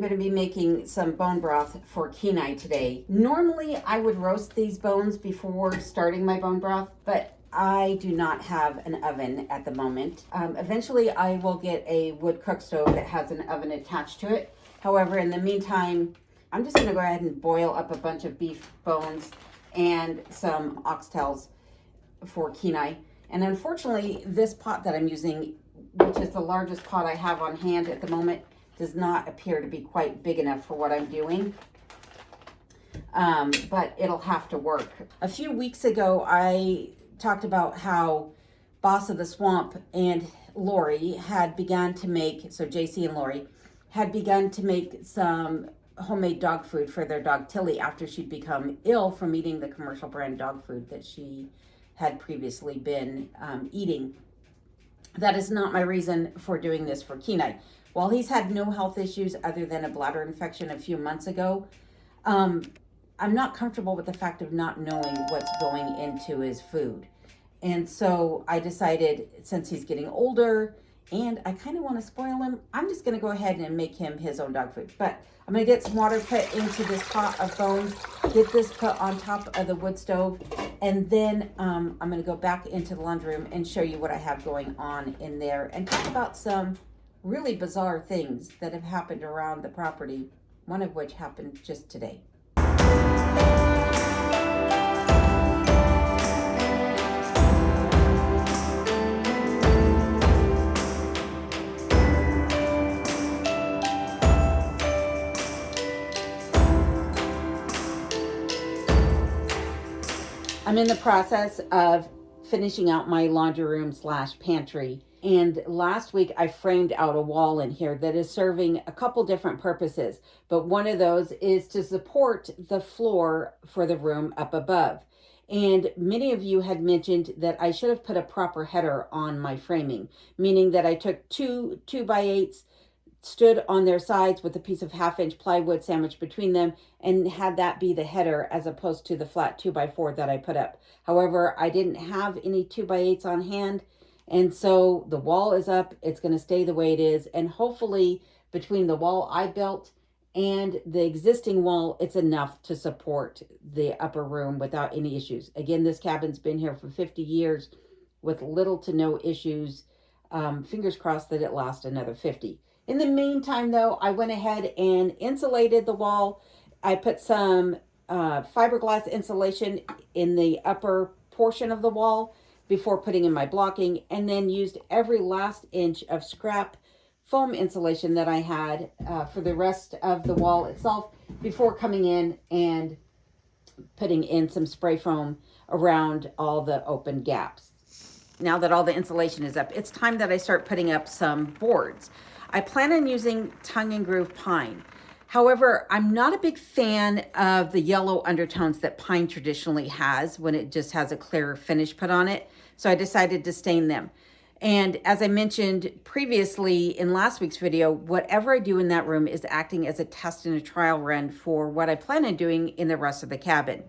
going to be making some bone broth for Kenai today. Normally, I would roast these bones before starting my bone broth, but I do not have an oven at the moment. Eventually, I will get a wood cook stove that has an oven attached to it. However, in the meantime, I'm just going to go ahead and boil up a bunch of beef bones and some oxtails for Kenai. And unfortunately, this pot that I'm using, which is the largest pot I have on hand at the moment, does not appear to be quite big enough for what I'm doing. But it'll have to work. A few weeks ago, I talked about how Boss of the Swamp and Lori had begun to make, so JC and Lori, had begun to make some homemade dog food for their dog Tilly after she'd become ill from eating the commercial brand dog food that she had previously been eating. That is not my reason for doing this for Kenai. While he's had no health issues other than a bladder infection a few months ago, I'm not comfortable with the fact of not knowing what's going into his food. And so I decided, since he's getting older and I kind of want to spoil him, I'm just going to go ahead and make him his own dog food. But I'm going to get some water put into this pot of bones, get this put on top of the wood stove, and then I'm going to go back into the laundry room and show you what I have going on in there and talk about some really bizarre things that have happened around the property, one of which happened just today. I'm in the process of finishing out my laundry room / pantry. And last week I framed out a wall in here that is serving a couple different purposes. But one of those is to support the floor for the room up above. And many of you had mentioned that I should have put a proper header on my framing, meaning that I took two 2x8s, stood on their sides with a piece of 1/2-inch plywood sandwiched between them, and had that be the header as opposed to the flat 2x4 that I put up. However, I didn't have any 2x8s on hand, and so the wall is up. It's going to stay the way it is, and hopefully between the wall I built and the existing wall, it's enough to support the upper room without any issues. Again, this cabin's been here for 50 years with little to no issues. Fingers crossed that it lasts another 50. In the meantime, though, I went ahead and insulated the wall. I put some fiberglass insulation in the upper portion of the wall before putting in my blocking, and then used every last inch of scrap foam insulation that I had for the rest of the wall itself before coming in and putting in some spray foam around all the open gaps. Now that all the insulation is up, it's time that I start putting up some boards. I plan on using tongue and groove pine. However, I'm not a big fan of the yellow undertones that pine traditionally has when it just has a clear finish put on it. So I decided to stain them. And as I mentioned previously in last week's video, whatever I do in that room is acting as a test and a trial run for what I plan on doing in the rest of the cabin.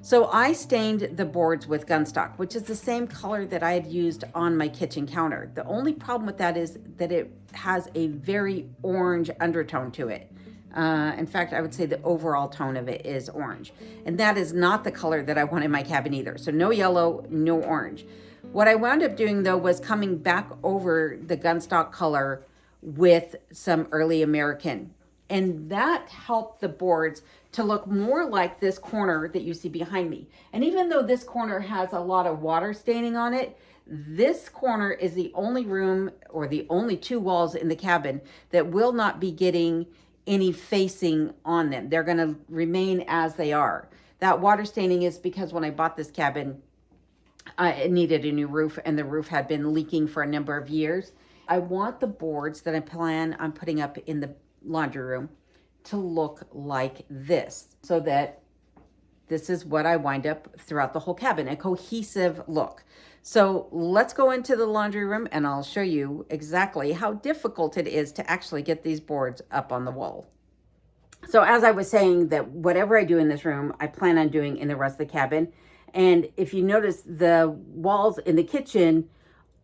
So I stained the boards with Gunstock, which is the same color that I had used on my kitchen counter. The only problem with that is that it has a very orange undertone to it. In fact, I would say the overall tone of it is orange. And that is not the color that I want in my cabin either. So no yellow, no orange. What I wound up doing, though, was coming back over the Gunstock color with some early American. And that helped the boards to look more like this corner that you see behind me. And even though this corner has a lot of water staining on it, this corner is the only room or the only two walls in the cabin that will not be getting any facing on them. They're going to remain as they are. That water staining is because when I bought this cabin, it needed a new roof, and the roof had been leaking for a number of years. I want the boards that I plan on putting up in the laundry room to look like this, so that this is what I wind up throughout the whole cabin, a cohesive look. So let's go into the laundry room and I'll show you exactly how difficult it is to actually get these boards up on the wall. So as I was saying, that whatever I do in this room, I plan on doing in the rest of the cabin. And if you notice, the walls in the kitchen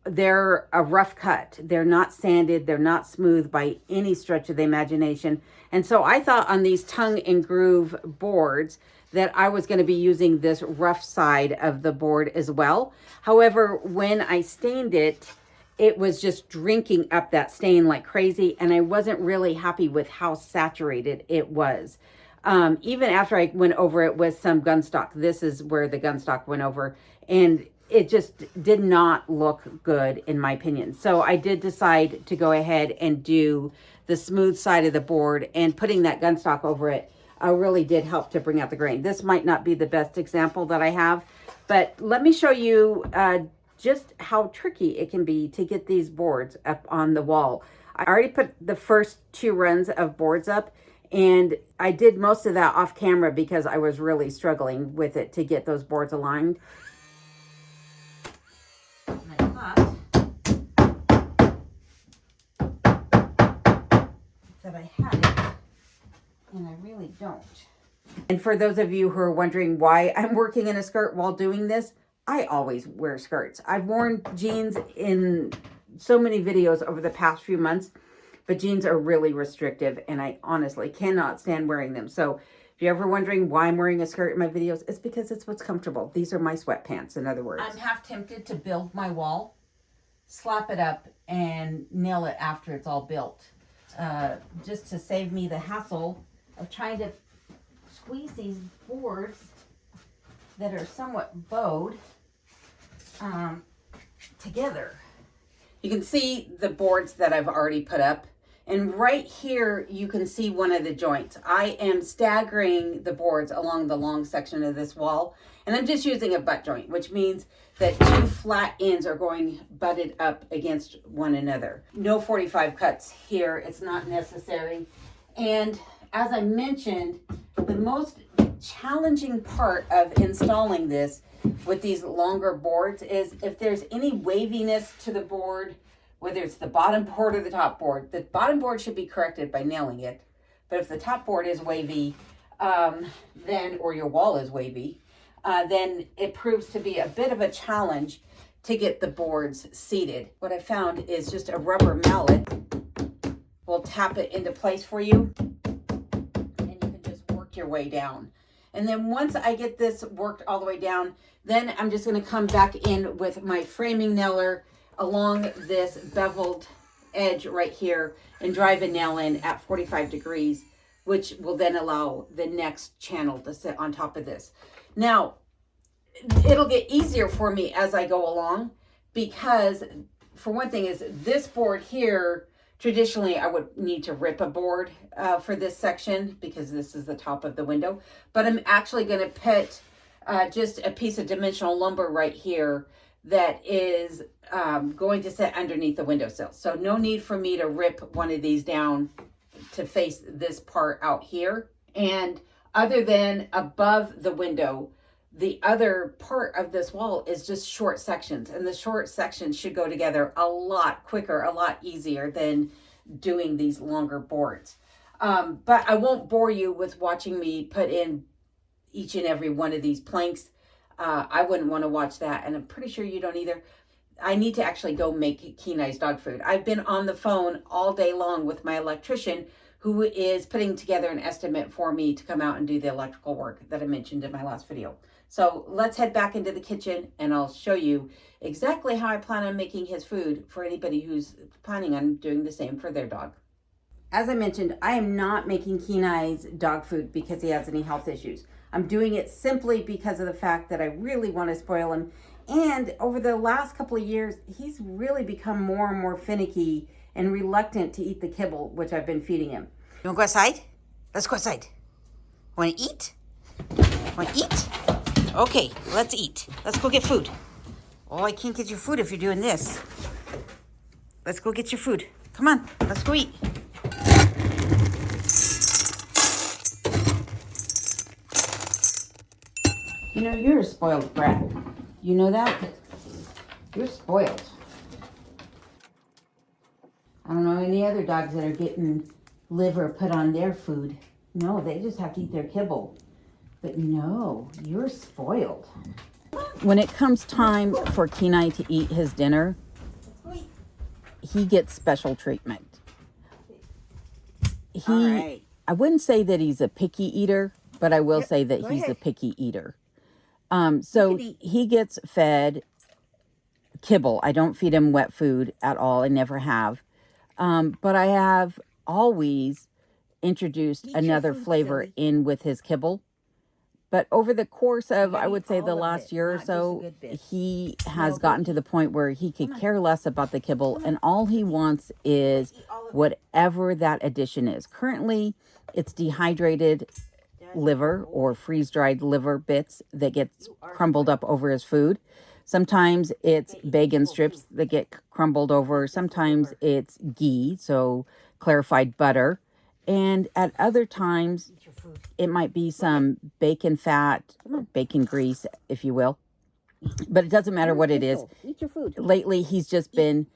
they're a rough cut. They're not sanded. They're not smooth by any stretch of the imagination. And so I thought on these tongue and groove boards that I was going to be using this rough side of the board as well. However, when I stained it, it was just drinking up that stain like crazy. And I wasn't really happy with how saturated it was. Even after I went over it with some gunstock, this is where the gunstock went over, and it just did not look good in my opinion. So I did decide to go ahead and do the smooth side of the board, and putting that gunstock over it really did help to bring out the grain. This might not be the best example that I have, but let me show you just how tricky it can be to get these boards up on the wall. I already put the first 2 runs of boards up, and I did most of that off camera because I was really struggling with it to get those boards aligned. And I thought that I had it, and I really don't. And for those of you who are wondering why I'm working in a skirt while doing this, I always wear skirts. I've worn jeans in so many videos over the past few months, but jeans are really restrictive, and I honestly cannot stand wearing them. So if you're ever wondering why I'm wearing a skirt in my videos, it's because it's what's comfortable. These are my sweatpants, in other words. I'm half tempted to build my wall, slap it up, and nail it after it's all built. Just to save me the hassle of trying to squeeze these boards that are somewhat bowed together. You can see the boards that I've already put up. And right here, you can see one of the joints. I am staggering the boards along the long section of this wall. And I'm just using a butt joint, which means that 2 flat ends are going butted up against one another. No 45 cuts here. It's not necessary. And as I mentioned, the most challenging part of installing this with these longer boards is if there's any waviness to the board, whether it's the bottom board or the top board. The bottom board should be corrected by nailing it. But if the top board is wavy, or your wall is wavy, then it proves to be a bit of a challenge to get the boards seated. What I found is just a rubber mallet will tap it into place for you, and you can just work your way down. And then once I get this worked all the way down, then I'm just going to come back in with my framing nailer along this beveled edge right here and drive a nail in at 45 degrees, which will then allow the next channel to sit on top of this. Now, it'll get easier for me as I go along because, for one thing, is this board here, traditionally I would need to rip a board for this section because this is the top of the window, but I'm actually going to put just a piece of dimensional lumber right here that is going to sit underneath the windowsill. So no need for me to rip one of these down to face this part out here. And other than above the window, the other part of this wall is just short sections, and the short sections should go together a lot quicker, a lot easier than doing these longer boards. But I won't bore you with watching me put in each and every one of these planks. I wouldn't want to watch that, and I'm pretty sure you don't either. I need to actually go make Kenai's dog food. I've been on the phone all day long with my electrician, who is putting together an estimate for me to come out and do the electrical work that I mentioned in my last video. So let's head back into the kitchen, and I'll show you exactly how I plan on making his food for anybody who's planning on doing the same for their dog. As I mentioned, I am not making Kenai's dog food because he has any health issues. I'm doing it simply because of the fact that I really want to spoil him. And over the last couple of years, he's really become more and more finicky and reluctant to eat the kibble, which I've been feeding him. You want to go outside? Let's go outside. Want to eat? Want to eat? Okay, let's eat. Let's go get food. Oh, I can't get your food if you're doing this. Let's go get your food. Come on, let's go eat. You know, you're a spoiled brat. You know that? You're spoiled. I don't know any other dogs that are getting liver put on their food. No, they just have to eat their kibble. But no, you're spoiled. When it comes time for Kenai to eat his dinner, he gets special treatment. All right. I wouldn't say that he's a picky eater, but I will Yep, say that go he's a ahead. picky eater. So Pickety. he gets fed kibble. I don't feed him wet food at all. I never have. But I have always introduced Eat your another food, flavor silly. in with his kibble. But over the course You of, I gotta would eat say, all the of last it, year or not just a so, good bit. he No, has go gotten to eat. the point where he could Come on. care less about the kibble, Come and on. all he wants is Eat all of it. whatever that addition is. Currently, it's dehydrated liver or freeze-dried liver bits that get crumbled up over his food. Sometimes it's bacon strips that get crumbled over. Sometimes it's ghee, so clarified butter. And at other times, Eat your food. it might be some bacon fat, or bacon grease, if you will. But it doesn't matter what it is. Eat your food. Lately, he's just been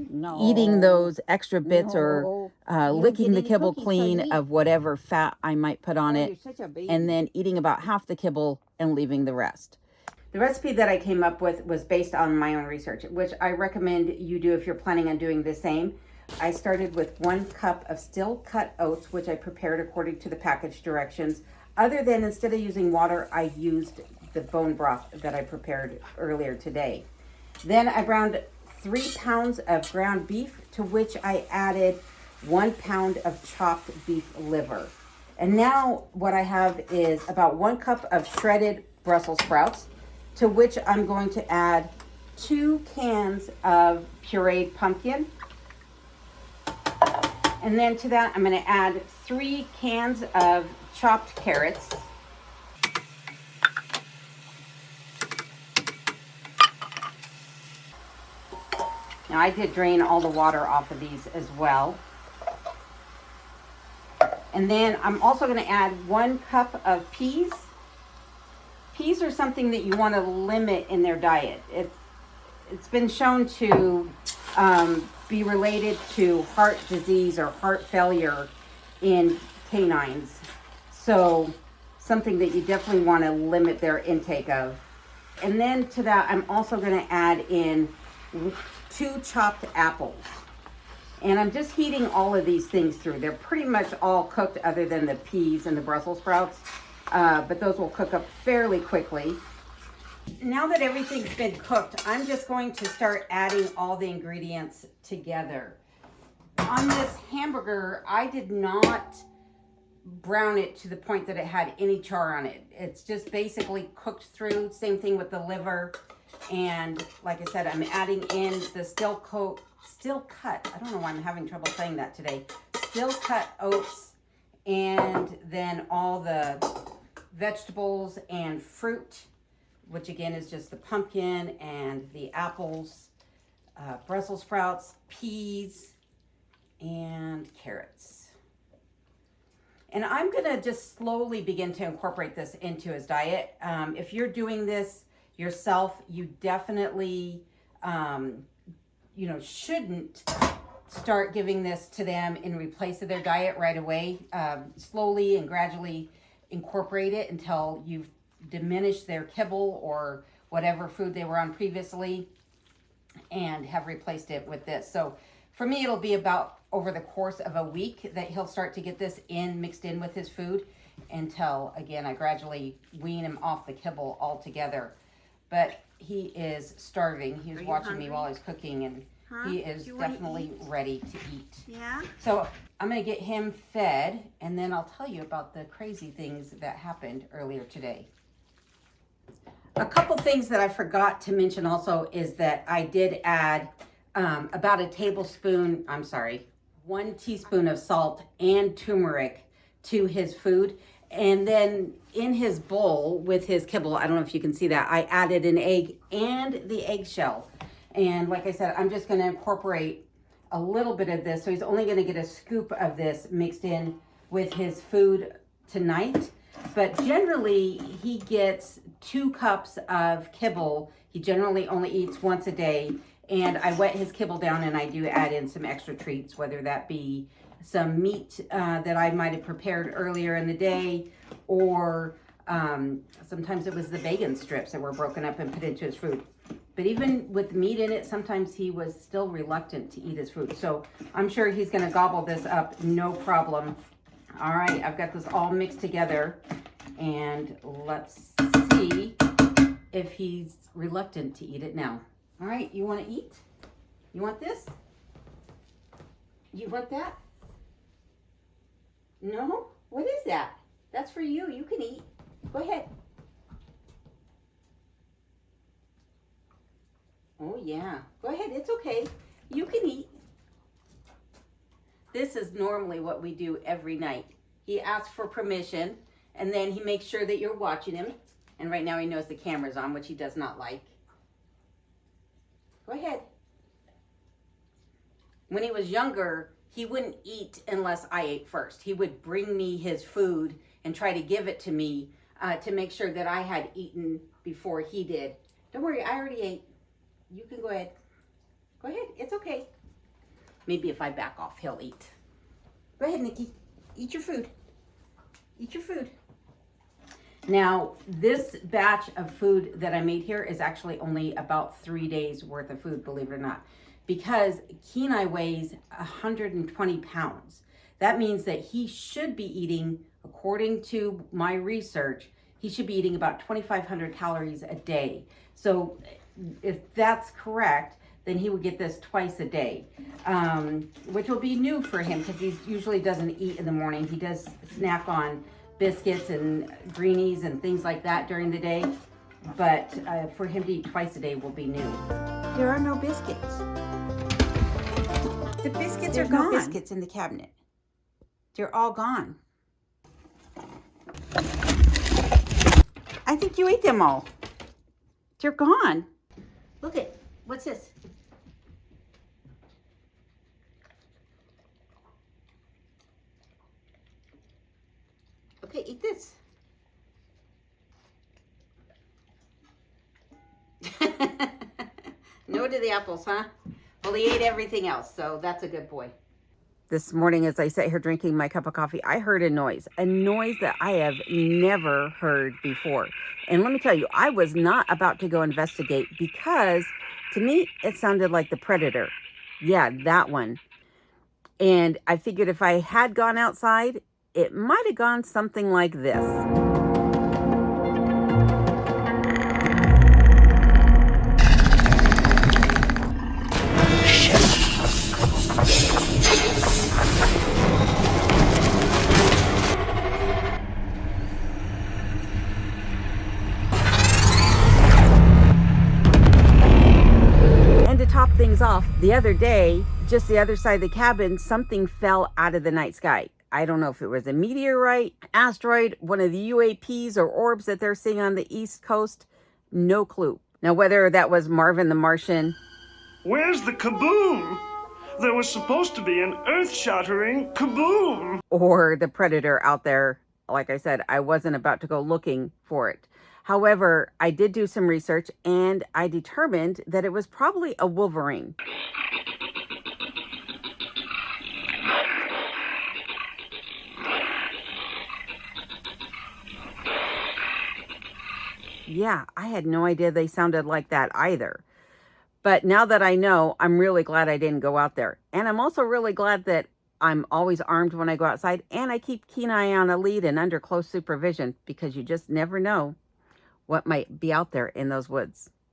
No. eating those extra bits or No. licking the Get any kibble cookies, clean honey. of whatever fat I might put on Oh, it, you're such a baby. and then eating about half the kibble and leaving the rest. The recipe that I came up with was based on my own research, which I recommend you do if you're planning on doing the same. I started with 1 cup of still cut oats, which I prepared according to the package directions. Other than instead of using water, I used the bone broth that I prepared earlier today. Then I browned 3 pounds of ground beef, to which I added 1 pound of chopped beef liver. And now what I have is about 1 cup of shredded Brussels sprouts, to which I'm going to add 2 cans of pureed pumpkin. And then to that, I'm going to add 3 cans of chopped carrots. Now I did drain all the water off of these as well. And then I'm also going to add 1 cup of peas. Peas are something that you want to limit in their diet. It's been shown to be related to heart disease or heart failure in canines. So something that you definitely want to limit their intake of. And then to that, I'm also going to add in 2 chopped apples. And I'm just heating all of these things through. They're pretty much all cooked other than the peas and the Brussels sprouts. But those will cook up fairly quickly. Now that everything's been cooked, I'm just going to start adding all the ingredients together. On this hamburger, I did not brown it to the point that it had any char on it. It's just basically cooked through. Same thing with the liver. And like I said, I'm adding in the still cut, I don't know why I'm having trouble saying that today, still cut oats, and then all the vegetables and fruit, which again is just the pumpkin and the apples, Brussels sprouts, peas, and carrots. And I'm gonna just slowly begin to incorporate this into his diet. If you're doing this yourself, you definitely, shouldn't start giving this to them in replace of their diet right away. Slowly and gradually incorporate it until you've diminished their kibble or whatever food they were on previously and have replaced it with this. So for me, it'll be about over the course of a week that he'll start to get this mixed in with his food until, again, I gradually wean him off the kibble altogether. But he is starving. He was watching me while I was cooking, and he is definitely ready to eat. Yeah? So I'm going to get him fed, and then I'll tell you about the crazy things that happened earlier today. A couple things that I forgot to mention also is that I did add about 1 teaspoon of salt and turmeric to his food. And then in his bowl with his kibble, I don't know if you can see that, I added an egg and the eggshell. And like I said, I'm just going to incorporate a little bit of this. So he's only going to get a scoop of this mixed in with his food tonight. But generally, he gets 2 cups of kibble. He generally only eats once a day. And I wet his kibble down, and I do add in some extra treats, whether that be some meat that I might have prepared earlier in the day, or sometimes it was the bacon strips that were broken up and put into his food. But even with meat in it, sometimes he was still reluctant to eat his food. So I'm sure he's gonna gobble this up, no problem. All right, I've got this all mixed together, and let's see if he's reluctant to eat it now. All right, you wanna eat? You want this? You want that? No? What is that? That's for you, you can eat. Go ahead. Oh yeah, go ahead, it's okay. You can eat. This is normally what we do every night. He asks for permission, and then he makes sure that you're watching him. And right now he knows the camera's on, which he does not like. Go ahead. When he was younger, he wouldn't eat unless I ate first. He would bring me his food and try to give it to me to make sure that I had eaten before he did. Don't worry, I already ate. You can go ahead. Go ahead, it's okay. Maybe if I back off, he'll eat. Go ahead, Nikki. Eat your food. Eat your food. Now, this batch of food that I made here is actually only about 3 days worth of food, believe it or not, because Kenai weighs 120 pounds. That means that he should be eating, according to my research, he should be eating about 2,500 calories a day. So if that's correct, then he would get this twice a day, which will be new for him because he usually doesn't eat in the morning. He does snack on biscuits and greenies and things like that during the day, but for him to eat twice a day will be new. There are no biscuits. The biscuits are gone. No biscuits in the cabinet. They're all gone. I think you ate them all. They're gone. Look at, what's this? Okay, eat this. No to the apples, huh? Well, he ate everything else, so that's a good boy. This morning, as I sat here drinking my cup of coffee, I heard a noise that I have never heard before. And let me tell you, I was not about to go investigate because to me, it sounded like the predator. Yeah, that one. And I figured if I had gone outside, it might have gone something like this. And to top things off, the other day, just the other side of the cabin, something fell out of the night sky. I don't know if it was a meteorite, asteroid, one of the UAPs or orbs that they're seeing on the East Coast. No clue. Now, whether that was Marvin the Martian. Where's the kaboom? There was supposed to be an earth-shattering kaboom. Or the predator out there. Like I said, I wasn't about to go looking for it. However, I did do some research and I determined that it was probably a wolverine. Yeah, I had no idea they sounded like that either. But now that I know, I'm really glad I didn't go out there. And I'm also really glad that I'm always armed when I go outside. And I keep Kenai on a lead and under close supervision because you just never know what might be out there in those woods.